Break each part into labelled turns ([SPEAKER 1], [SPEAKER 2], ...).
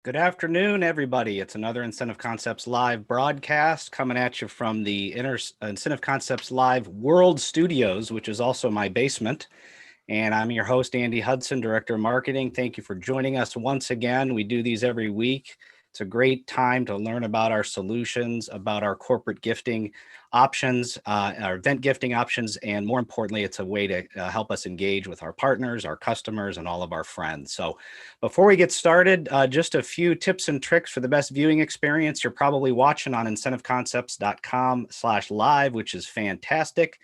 [SPEAKER 1] Good afternoon, everybody. It's another Incentive Concepts Live broadcast coming at you from the Incentive Concepts Live World Studios, which is also my basement. And I'm your host, Andy Hudson, Director of Marketing. Thank you for joining us once again. We do these every week. It's a great time to learn about our solutions, about our corporate gifting options, our event gifting options, and more importantly, it's a way to help us engage with our partners, our customers, and all of our friends. So before we get started, just a few tips and tricks for the best viewing experience. You're probably watching on incentiveconcepts.com/live, which is fantastic.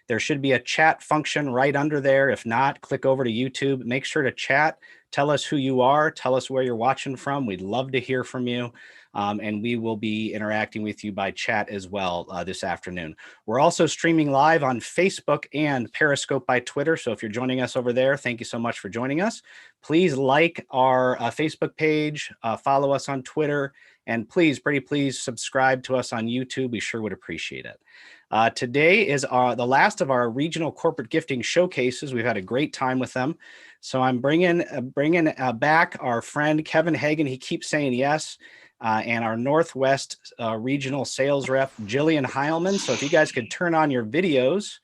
[SPEAKER 1] There should be a chat function right under there. If not, click over to YouTube. Make sure to chat. Tell us who you are. Tell us where you're watching from. We'd love to hear from you. And we will be interacting with you by chat as well this afternoon. We're also streaming live on Facebook and Periscope by Twitter. So if you're joining us over there, thank you so much for joining us. Please like our Facebook page, follow us on Twitter, and please, pretty please subscribe to us on YouTube. We sure would appreciate it. Today is the last of our regional corporate gifting showcases. We've had a great time with them. So I'm bringing back our friend Kevin Hagan. He keeps saying yes. And our Northwest regional sales rep, Jillian Heilman. So if you guys could turn on your videos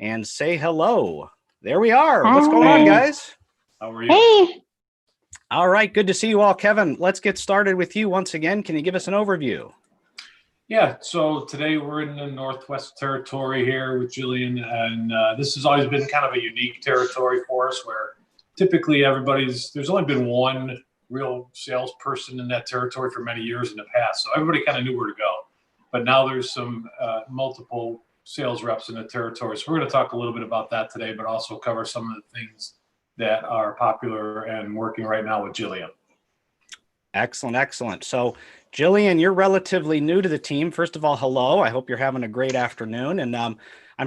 [SPEAKER 1] and say hello. There we are.
[SPEAKER 2] Hi.
[SPEAKER 1] What's going on, guys?
[SPEAKER 3] How are you?
[SPEAKER 2] Hey.
[SPEAKER 1] All right. Good to see you all. Kevin, let's get started with you once again. Can you give us an overview?
[SPEAKER 3] Yeah, so today we're in the Northwest territory here with Jillian, and this has always been kind of a unique territory for us where typically there's only been one real salesperson in that territory for many years in the past. So everybody kind of knew where to go, but now there's some multiple sales reps in the territory. So we're going to talk a little bit about that today, but also cover some of the things that are popular and working right now with Jillian.
[SPEAKER 1] Excellent, excellent. So Jillian, you're relatively new to the team. First of all, hello. I hope you're having a great afternoon. And I'm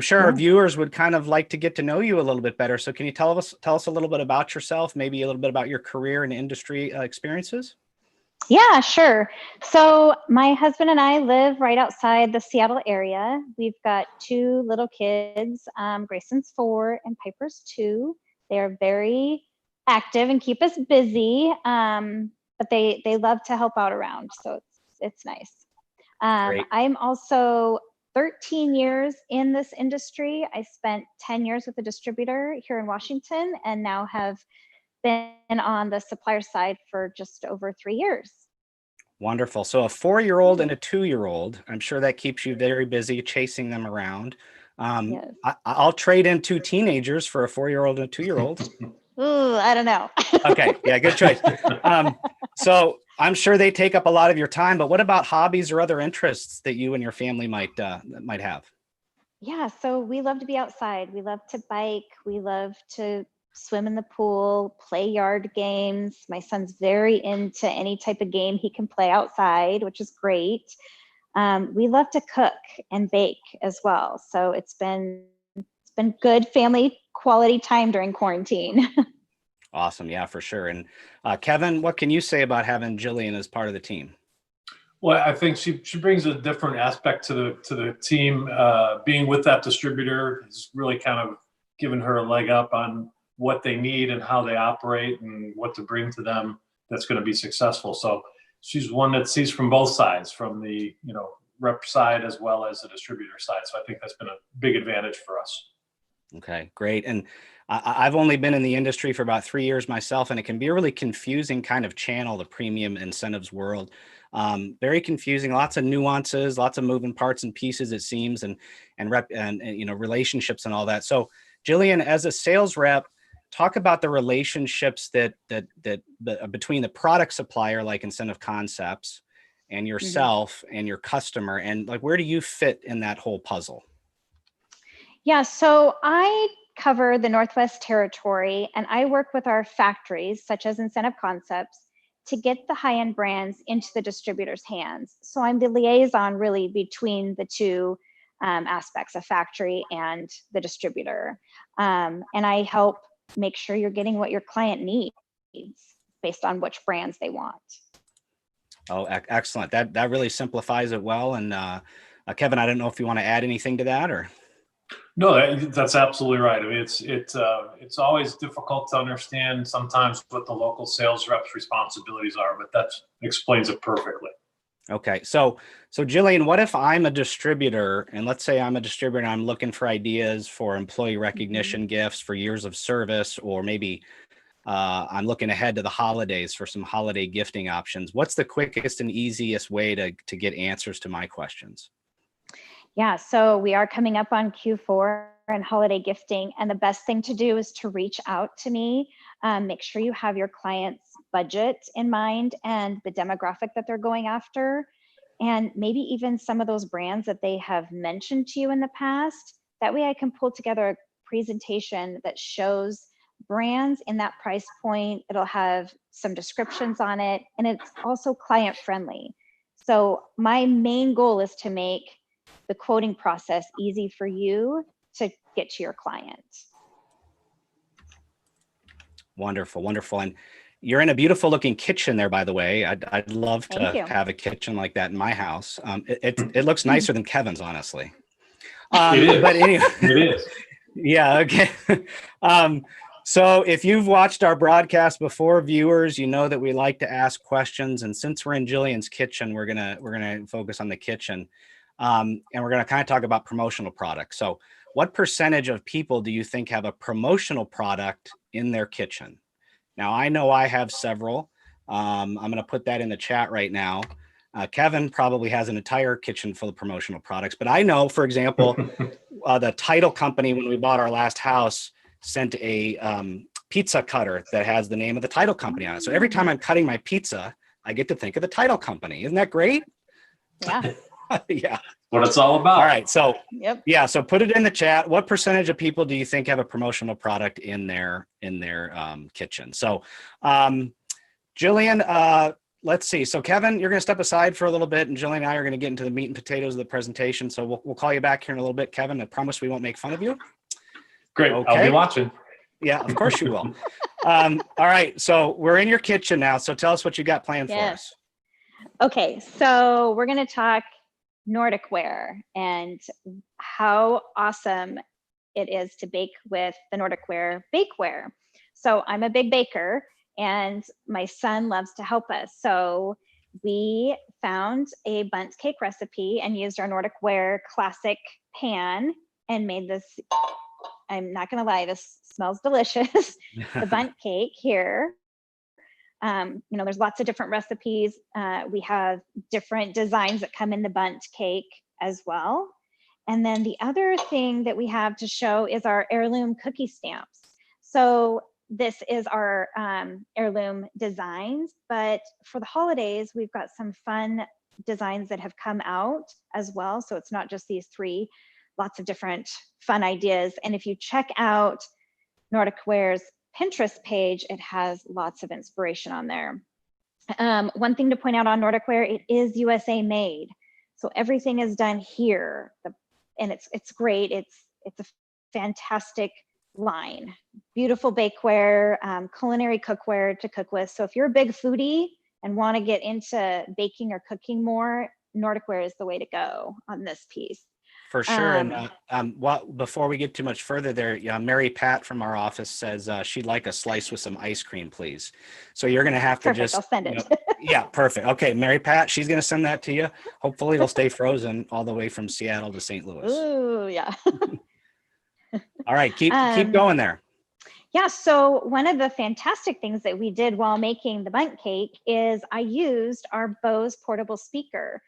[SPEAKER 1] sure our viewers would kind of like to get to know you a little bit better. So can you tell us a little bit about yourself, maybe a little bit about your career and industry experiences?
[SPEAKER 2] Yeah, sure. So my husband and I live right outside the Seattle area. We've got two little kids, Grayson's 4 and Piper's 2. They are very active and keep us busy, but they love to help out around, so it's nice. I'm also 13 years in this industry. I spent 10 years with a distributor here in Washington and now have been on the supplier side for just over 3 years.
[SPEAKER 1] Wonderful. So a 4-year-old and a 2-year-old, I'm sure that keeps you very busy chasing them around.
[SPEAKER 2] Yes.
[SPEAKER 1] I'll trade in 2 teenagers for a 4-year-old and a 2-year-old.
[SPEAKER 2] Ooh, I don't know.
[SPEAKER 1] Okay. Yeah, good choice. So I'm sure they take up a lot of your time, but what about hobbies or other interests that you and your family might have?
[SPEAKER 2] Yeah, so we love to be outside. We love to bike. We love to swim in the pool, play yard games. My son's very into any type of game he can play outside, which is great. We love to cook and bake as well. So it's been good family quality time during quarantine.
[SPEAKER 1] Awesome. Yeah, for sure. And Kevin, what can you say about having Jillian as part of the team?
[SPEAKER 3] Well, I think she brings a different aspect to the team. Being with that distributor has really kind of given her a leg up on what they need and how they operate and what to bring to them that's going to be successful. So she's one that sees from both sides, from the rep side as well as the distributor side. So I think that's been a big advantage for us.
[SPEAKER 1] Okay, great. And I've only been in the industry for about 3 years myself, and it can be a really confusing kind of channel, the premium incentives world. Very confusing, lots of nuances, lots of moving parts and pieces, it seems, and relationships and all that. So Jillian, as a sales rep, talk about the relationships that between the product supplier like Incentive Concepts and yourself and your customer, and like, where do you fit in that whole puzzle?
[SPEAKER 2] Yeah, so I cover the Northwest territory and I work with our factories such as Incentive Concepts to get the high-end brands into the distributor's hands. So I'm the liaison really between the two aspects, a factory and the distributor. And I help make sure you're getting what your client needs based on which brands they want.
[SPEAKER 1] Oh, excellent. That really simplifies it well. And Kevin, I don't know if you want to add anything to that or.
[SPEAKER 3] No, that's absolutely right. I mean, it's always difficult to understand sometimes what the local sales rep's responsibilities are, but that explains it perfectly.
[SPEAKER 1] Okay. So Jillian, what if I'm a distributor, and let's say I'm a distributor and I'm looking for ideas for employee recognition gifts for years of service, or maybe I'm looking ahead to the holidays for some holiday gifting options. What's the quickest and easiest way to get answers to my questions?
[SPEAKER 2] Yeah, so we are coming up on Q4 and holiday gifting, and the best thing to do is to reach out to me. Make sure you have your client's budget in mind and the demographic that they're going after, and maybe even some of those brands that they have mentioned to you in the past. That way I can pull together a presentation that shows brands in that price point. It'll have some descriptions on it, and it's also client friendly. So my main goal is to make the quoting process easy for you to get to your client.
[SPEAKER 1] Wonderful, wonderful. And you're in a beautiful looking kitchen there, by the way. I'd love
[SPEAKER 2] Thank
[SPEAKER 1] to
[SPEAKER 2] you.
[SPEAKER 1] have a kitchen like that in my house. It looks nicer than Kevin's, honestly.
[SPEAKER 3] It is.
[SPEAKER 1] But anyway,
[SPEAKER 3] It is.
[SPEAKER 1] yeah, okay. So if you've watched our broadcast before, viewers, you know that we like to ask questions. And since we're in Jillian's kitchen, we're gonna focus on the kitchen. And we're going to kind of talk about promotional products. So what percentage of people do you think have a promotional product in their kitchen? Now, I know I have several. I'm going to put that in the chat right now. Kevin probably has an entire kitchen full of promotional products, but I know, for example, the title company, when we bought our last house, sent a pizza cutter that has the name of the title company on it. So every time I'm cutting my pizza, I get to think of the title company. Isn't that great?
[SPEAKER 2] Yeah.
[SPEAKER 1] Yeah.
[SPEAKER 3] What it's all about.
[SPEAKER 1] All right. So,
[SPEAKER 2] Yep.
[SPEAKER 1] yeah. So put it in the chat. What percentage of people do you think have a promotional product in their kitchen? So, Jillian, let's see. So Kevin, you're going to step aside for a little bit, and Jillian and I are going to get into the meat and potatoes of the presentation. So we'll call you back here in a little bit, Kevin. I promise we won't make fun of you.
[SPEAKER 3] Great.
[SPEAKER 1] Okay.
[SPEAKER 3] I'll be watching.
[SPEAKER 1] Yeah, of course you will. All right. So we're in your kitchen now. So tell us what you got planned for us.
[SPEAKER 2] Okay, so we're going to talk Nordic Ware and how awesome it is to bake with the Nordic Ware bakeware. So I'm a big baker, and my son loves to help us. So we found a bundt cake recipe and used our Nordic Ware classic pan and made this. I'm not going to lie, this smells delicious. The bundt cake here. There's lots of different recipes. We have different designs that come in the bundt cake as well. And then the other thing that we have to show is our heirloom cookie stamps. So this is our heirloom designs, but for the holidays, we've got some fun designs that have come out as well. So it's not just these three, lots of different fun ideas. And if you check out Nordic Ware's Pinterest page, it has lots of inspiration on there. One thing to point out on Nordic Ware, it is USA made. So everything is done here. And it's great. It's a fantastic line. Beautiful bakeware, culinary cookware to cook with. So if you're a big foodie and want to get into baking or cooking more, Nordic Ware is the way to go on this piece.
[SPEAKER 1] For sure. Before we get too much further there, Mary Pat from our office says she'd like a slice with some ice cream, please. So you're going to have to
[SPEAKER 2] Perfect, I'll send it.
[SPEAKER 1] Yeah, perfect. Okay, Mary Pat, she's going to send that to you. Hopefully it'll stay frozen all the way from Seattle to St. Louis.
[SPEAKER 2] Ooh, yeah.
[SPEAKER 1] All right, keep going there.
[SPEAKER 2] Yeah, so one of the fantastic things that we did while making the bundt cake is I used our Bose portable speaker.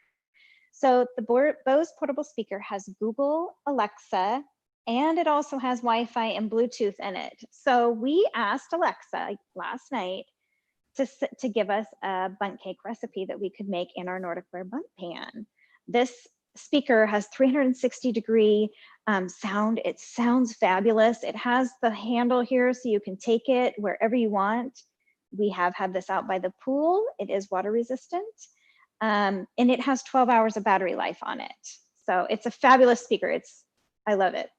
[SPEAKER 2] So the Bose portable speaker has Google, Alexa, and it also has Wi-Fi and Bluetooth in it. So we asked Alexa last night to give us a bundt cake recipe that we could make in our Nordic Ware bundt pan. This speaker has 360-degree sound. It sounds fabulous. It has the handle here so you can take it wherever you want. We have had this out by the pool. It is water resistant. And it has 12 hours of battery life on it. So it's a fabulous speaker. I love it.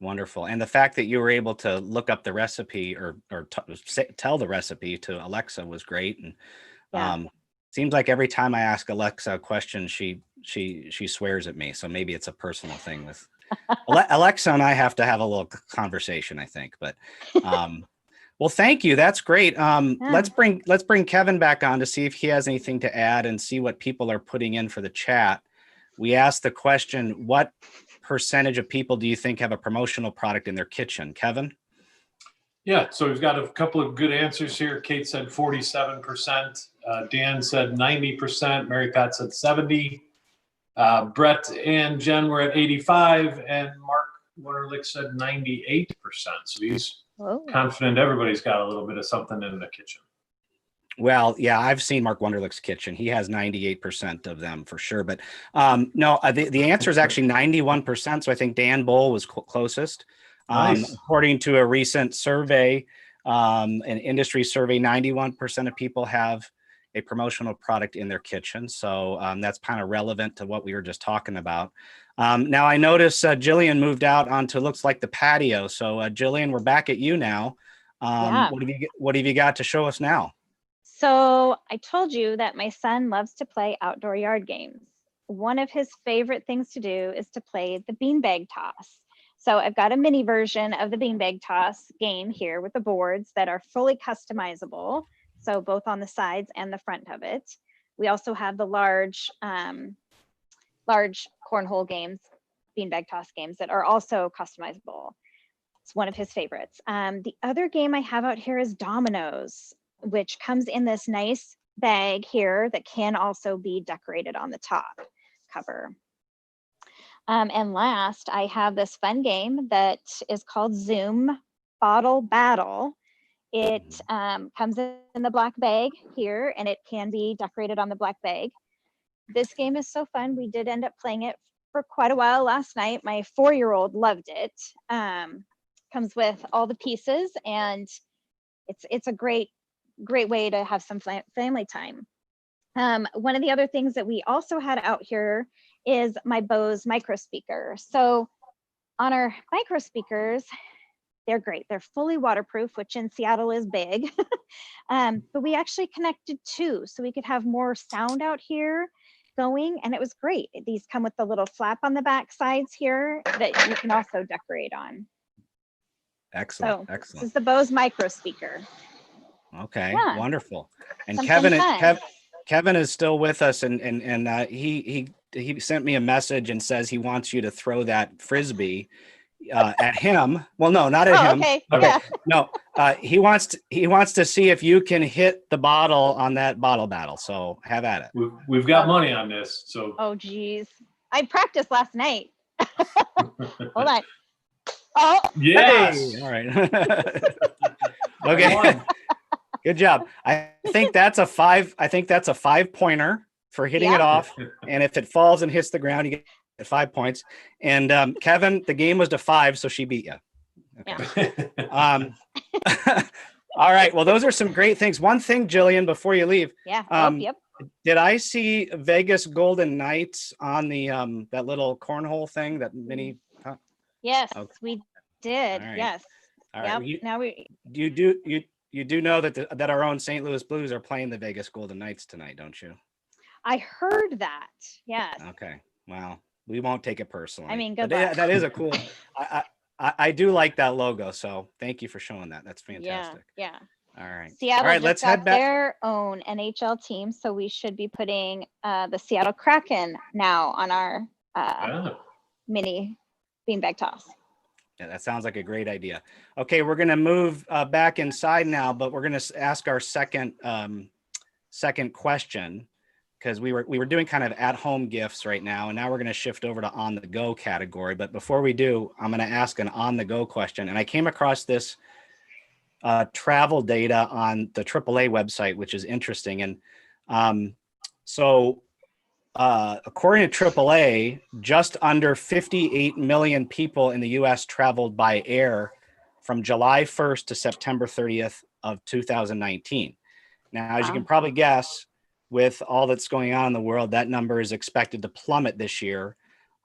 [SPEAKER 1] Wonderful. And the fact that you were able to look up the recipe or tell the recipe to Alexa was great. And
[SPEAKER 2] Yeah.
[SPEAKER 1] Seems like every time I ask Alexa a question, she swears at me. So maybe it's a personal thing with Alexa and I have to have a little conversation, I think. But well, thank you. That's great.
[SPEAKER 2] Yeah.
[SPEAKER 1] Let's bring Kevin back on to see if he has anything to add and see what people are putting in for the chat. We asked the question, what percentage of people do you think have a promotional product in their kitchen? Kevin?
[SPEAKER 3] Yeah, so we've got a couple of good answers here. Kate said 47%. Dan said 90%. Mary Pat said 70. Brett and Jen were at 85, and Mark Wunderlich said 98%. So he's confident everybody's got a little bit of something in the kitchen.
[SPEAKER 1] Well, yeah, I've seen Mark Wunderlich's kitchen. He has 98% of them for sure. But no, the answer is actually 91%. So I think Dan Bowl was closest.
[SPEAKER 3] Nice.
[SPEAKER 1] According to a recent survey, an industry survey, 91% of people have a promotional product in their kitchen. So that's kind of relevant to what we were just talking about. Now I notice Jillian moved out onto, looks like, the patio. So Jillian, we're back at you now.
[SPEAKER 2] Yeah.
[SPEAKER 1] What have you got to show us now?
[SPEAKER 2] So I told you that my son loves to play outdoor yard games. One of his favorite things to do is to play the beanbag toss. So I've got a mini version of the beanbag toss game here with the boards that are fully customizable. So both on the sides and the front of it. We also have the large cornhole games, beanbag toss games that are also customizable. It's one of his favorites. The other game I have out here is dominoes, which comes in this nice bag here that can also be decorated on the top cover. And last, I have this fun game that is called Zoom Bottle Battle. It comes in the black bag here, and it can be decorated on the black bag. This game is so fun. We did end up playing it for quite a while last night. My 4-year-old loved it. Comes with all the pieces, and it's a great way to have some family time. One of the other things that we also had out here is my Bose micro speaker. So on our micro speakers, they're great. They're fully waterproof, which in Seattle is big. But we actually connected 2, so we could have more sound out here going, and it was great. These come with the little flap on the back sides here that you can also decorate on.
[SPEAKER 1] Excellent,
[SPEAKER 2] So
[SPEAKER 1] excellent.
[SPEAKER 2] this is the Bose micro speaker.
[SPEAKER 1] Okay,
[SPEAKER 2] Yeah.
[SPEAKER 1] wonderful. And
[SPEAKER 2] Something
[SPEAKER 1] Kevin is still with us, and he sent me a message and says he wants you to throw that frisbee at him. Well, no, not at him.
[SPEAKER 2] Okay.
[SPEAKER 1] Okay.
[SPEAKER 2] Yeah.
[SPEAKER 1] No, he wants to see if you can hit the bottle on that bottle battle. So have at it.
[SPEAKER 3] We've got money on this. So.
[SPEAKER 2] Oh, geez. I practiced last night. Hold on. Oh.
[SPEAKER 3] Yes.
[SPEAKER 1] Hey, all right. Okay. Good job. I think that's a 5-pointer for hitting it off. And if it falls and hits the ground, you get 5 points. And Kevin, the game was to 5, so she beat you. Okay.
[SPEAKER 2] Yeah.
[SPEAKER 1] All right. Well, those are some great things. One thing, Jillian, before you leave.
[SPEAKER 2] Yeah. Yep.
[SPEAKER 1] Did I see Vegas Golden Knights on the that little cornhole thing, that mini?
[SPEAKER 2] Yes,
[SPEAKER 1] Okay.
[SPEAKER 2] we did.
[SPEAKER 1] Right.
[SPEAKER 2] Yes.
[SPEAKER 1] All
[SPEAKER 2] yep.
[SPEAKER 1] right.
[SPEAKER 2] Now we.
[SPEAKER 1] You do know that our own St. Louis Blues are playing the Vegas Golden Knights tonight, don't you?
[SPEAKER 2] I heard that. Yes.
[SPEAKER 1] Okay. Well, we won't take it personally.
[SPEAKER 2] I mean, good
[SPEAKER 1] luck.
[SPEAKER 2] luck.
[SPEAKER 1] That is a cool. I do like that logo, so thank you for showing that. That's fantastic.
[SPEAKER 2] Yeah.
[SPEAKER 1] All right.
[SPEAKER 2] Seattle
[SPEAKER 1] All right,
[SPEAKER 2] just
[SPEAKER 1] let's
[SPEAKER 2] got
[SPEAKER 1] head back.
[SPEAKER 2] their own NHL team, so we should be putting the Seattle Kraken now on our mini beanbag toss.
[SPEAKER 1] Yeah, that sounds like a great idea. Okay, we're going to move back inside now, but we're going to ask our second question, because we were doing kind of at-home gifts right now, and now we're going to shift over to on-the-go category. But before we do, I'm going to ask an on-the-go question, and I came across this travel data on the AAA website, which is interesting. And according to AAA, just under 58 million people in the U.S. traveled by air from July 1st to September 30th of 2019. Now, as you can probably guess, with all that's going on in the world, that number is expected to plummet this year,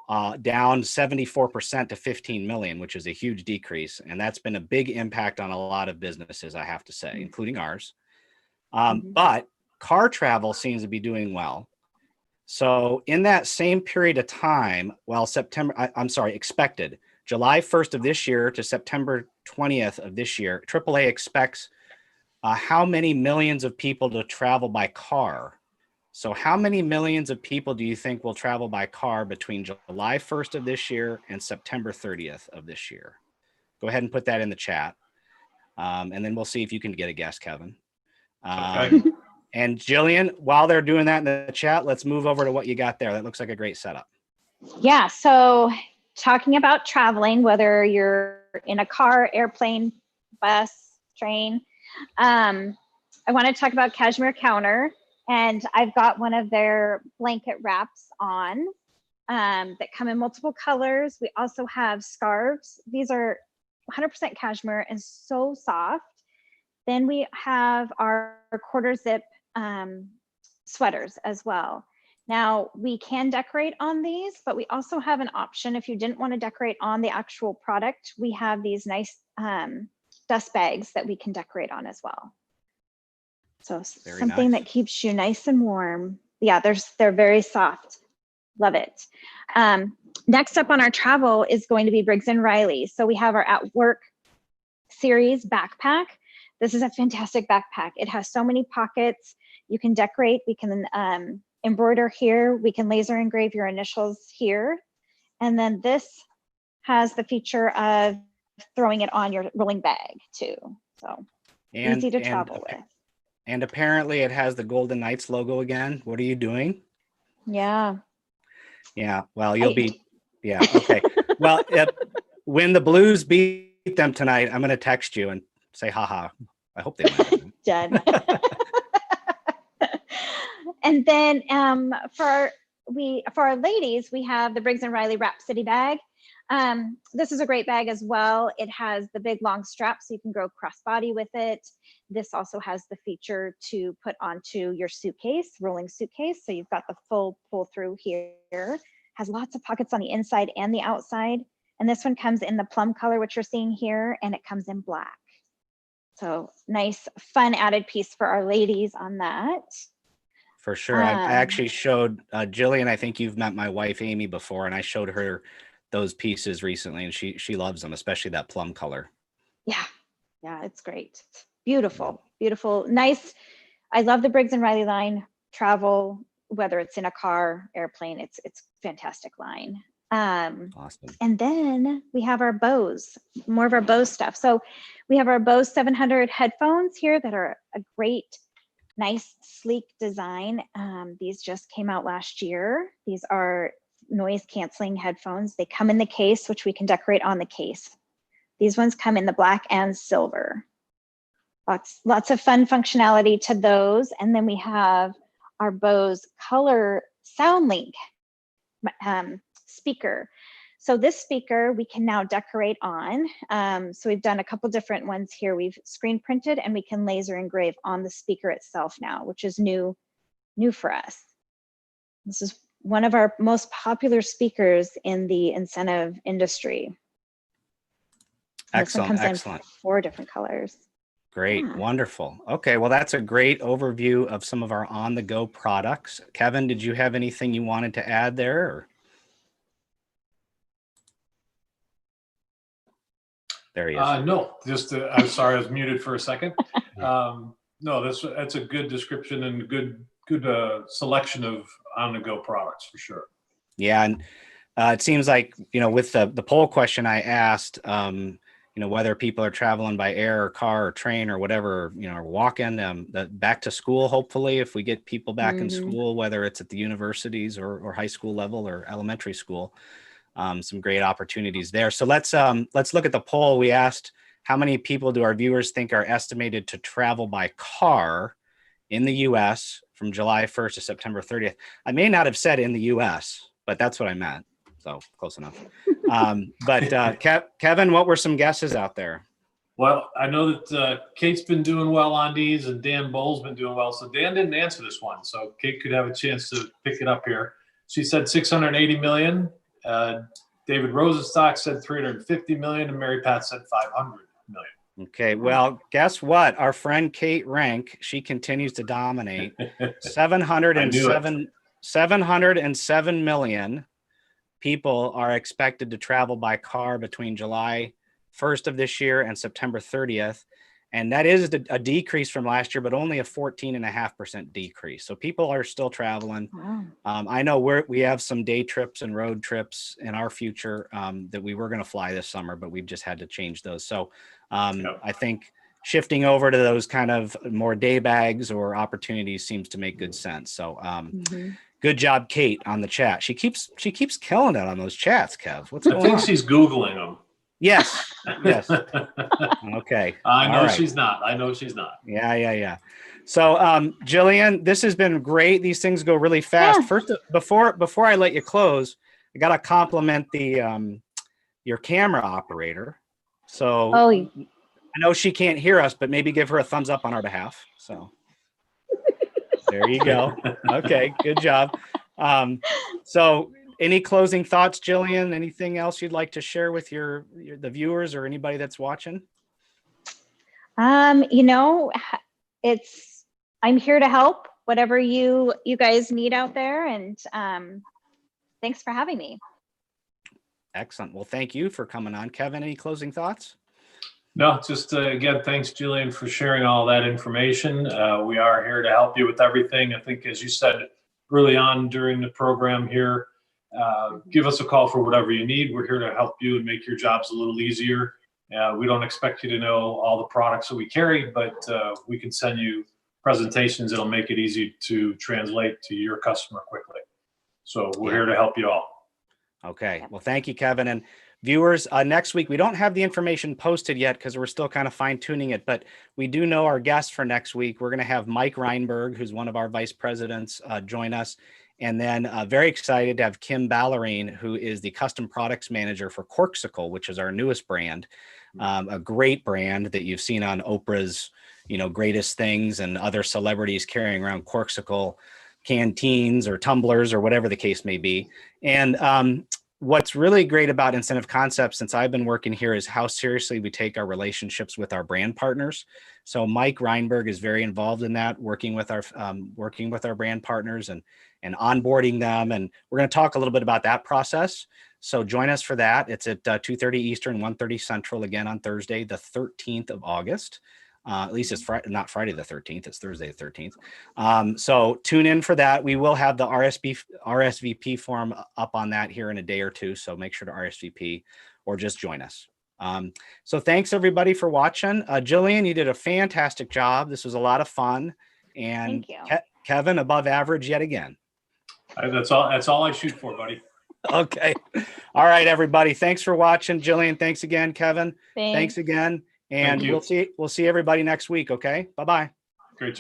[SPEAKER 1] down 74% to 15 million, which is a huge decrease. And that's been a big impact on a lot of businesses, I have to say, including ours. But car travel seems to be doing well. So in that same period of time, while expected July 1st of this year to September 20th of this year, AAA expects how many millions of people to travel by car? So how many millions of people do you think will travel by car between July 1st of this year and September 30th of this year? Go ahead and put that in the chat. And then we'll see if you can get a guess, Kevin.
[SPEAKER 3] Okay.
[SPEAKER 1] And Jillian, while they're doing that in the chat, let's move over to what you got there. That looks like a great setup.
[SPEAKER 2] Yeah, so talking about traveling, whether you're in a car, airplane, bus, train, I want to talk about Cashmere Counter, and I've got one of their blanket wraps on that come in multiple colors. We also have scarves. These are 100% cashmere and so soft. Then we have our quarter zip sweaters as well. Now we can decorate on these, but we also have an option. If you didn't want to decorate on the actual product, we have these nice dust bags that we can decorate on as well. So
[SPEAKER 1] Very
[SPEAKER 2] something
[SPEAKER 1] nice.
[SPEAKER 2] that keeps you nice and warm. Yeah, they're very soft. Love it. Next up on our travel is going to be Briggs & Riley. So we have our At Work series backpack. This is a fantastic backpack. It has so many pockets. You can decorate. We can embroider here. We can laser engrave your initials here. And then this has the feature of throwing it on your rolling bag too. So easy to travel with.
[SPEAKER 1] And apparently it has the Golden Knights logo again. What are you doing?
[SPEAKER 2] Yeah.
[SPEAKER 1] Yeah. Well, yeah. Okay. Well, when the Blues beat them tonight, I'm going to text you and say, haha. I hope they win.
[SPEAKER 2] Done. And then for our ladies, we have the Briggs & Riley Rhapsody bag. This is a great bag as well. It has the big long strap so you can go crossbody with it. This also has the feature to put onto your suitcase, rolling suitcase. So you've got the full pull through here. Has lots of pockets on the inside and the outside. And this one comes in the plum color, which you're seeing here, and it comes in black. So nice, fun added piece for our ladies on that.
[SPEAKER 1] For sure. I actually showed Jillian, I think you've met my wife, Amy, before, and I showed her those pieces recently, and she loves them, especially that plum color.
[SPEAKER 2] Yeah, it's great. It's beautiful, beautiful, nice. I love the Briggs & Riley line. Travel, whether it's in a car, airplane, it's fantastic line.
[SPEAKER 1] Awesome.
[SPEAKER 2] And then we have our Bose, more of our Bose stuff. So we have our Bose 700 headphones here that are a great, nice, sleek design. These just came out last year. These are noise canceling headphones. They come in the case, which we can decorate on the case. These ones come in the black and silver. Lots of fun functionality to those. And then we have our Bose Color SoundLink speaker. So this speaker we can now decorate on. So we've done a couple different ones here. We've screen printed and we can laser engrave on the speaker itself now, which is new for us. This is one of our most popular speakers in the incentive industry.
[SPEAKER 1] Excellent,
[SPEAKER 2] this one comes
[SPEAKER 1] excellent.
[SPEAKER 2] In 4 different colors.
[SPEAKER 1] Great, wonderful. Okay, well, that's a great overview of some of our on-the-go products. Kevin, did you have anything you wanted to add there? Or? There he is.
[SPEAKER 3] No, just I'm sorry, I was muted for a second. No, that's a good description and good selection of on-the-go products for sure.
[SPEAKER 1] Yeah, and it seems like, with the poll question I asked, whether people are traveling by air or car or train or whatever, or walking back to school, hopefully, if we get people back in school, whether it's at the universities or high school level or elementary school, some great opportunities there. So let's look at the poll. We asked, how many people do our viewers think are estimated to travel by car in the U.S. from July 1st to September 30th? I may not have said in the U.S., but that's what I meant. So close enough. But Kevin, what were some guesses out there?
[SPEAKER 3] Well, I know that Kate's been doing well on these and Dan Bowles been doing well. So Dan didn't answer this one. So Kate could have a chance to pick it up here. She said 680 million. David Rosenstock said 350 million and Mary Pat said 500 million.
[SPEAKER 1] Okay, well, guess what? Our friend Kate Rank, she continues to dominate. 707 707 million people are expected to travel by car between July 1st of this year and September 30th. And that is a decrease from last year, but only a 14.5% decrease. So people are still traveling.
[SPEAKER 2] Wow.
[SPEAKER 1] I know we have some day trips and road trips in our future that we were going to fly this summer, but we've just had to change those. So I think shifting over to those kind of more day bags or opportunities seems to make good sense. So good job, Kate, on the chat. She keeps killing it on those chats, Kev. What's going on?
[SPEAKER 3] I think she's Googling them.
[SPEAKER 1] Yes. Okay.
[SPEAKER 3] I know she's not.
[SPEAKER 1] Yeah. So, Jillian, this has been great. These things go really fast.
[SPEAKER 2] Yeah.
[SPEAKER 1] First, before I let you close, I got to compliment your camera operator. So I know she can't hear us, but maybe give her a thumbs up on our behalf. So there you go. Okay, good job. So any closing thoughts, Jillian? Anything else you'd like to share with the viewers or anybody that's watching?
[SPEAKER 2] I'm here to help whatever you guys need out there, and thanks for having me.
[SPEAKER 1] Excellent. Well, thank you for coming on. Kevin, any closing thoughts?
[SPEAKER 3] No, just again, thanks, Jillian, for sharing all that information. We are here to help you with everything. I think, as you said early on during the program here, give us a call for whatever you need. We're here to help you and make your jobs a little easier. We don't expect you to know all the products that we carry, but we can send you presentations that'll make it easy to translate to your customer quickly. So we're here to help you all.
[SPEAKER 1] Okay. Well, thank you, Kevin. And viewers, next week, we don't have the information posted yet because we're still kind of fine tuning it, but we do know our guest for next week. We're going to have Mike Reinberg, who's one of our vice presidents, join us. And then very excited to have Kim Ballerine, who is the custom products manager for Corksicle, which is our newest brand, a great brand that you've seen on Oprah's, greatest things and other celebrities carrying around Corksicle canteens or tumblers or whatever the case may be. And what's really great about Incentive Concepts since I've been working here is how seriously we take our relationships with our brand partners. So Mike Reinberg is very involved in that, working with our brand partners and onboarding them. And we're going to talk a little bit about that process. So join us for that. It's at 2:30 Eastern, 1:30 Central, again on Thursday, the 13th of August. At least it's not Friday the 13th, it's Thursday the 13th. So tune in for that. We will have the RSVP form up on that here in a day or two. So make sure to RSVP or just join us. So thanks everybody for watching. Jillian, you did a fantastic job. This was a lot of fun. And
[SPEAKER 2] Thank you.
[SPEAKER 1] Kevin, above average yet again.
[SPEAKER 3] That's all I shoot for, buddy.
[SPEAKER 1] Okay. All right, everybody. Thanks for watching. Jillian, thanks again. Kevin,
[SPEAKER 2] Thanks
[SPEAKER 1] again. And we'll see everybody next week. Okay. Bye-bye.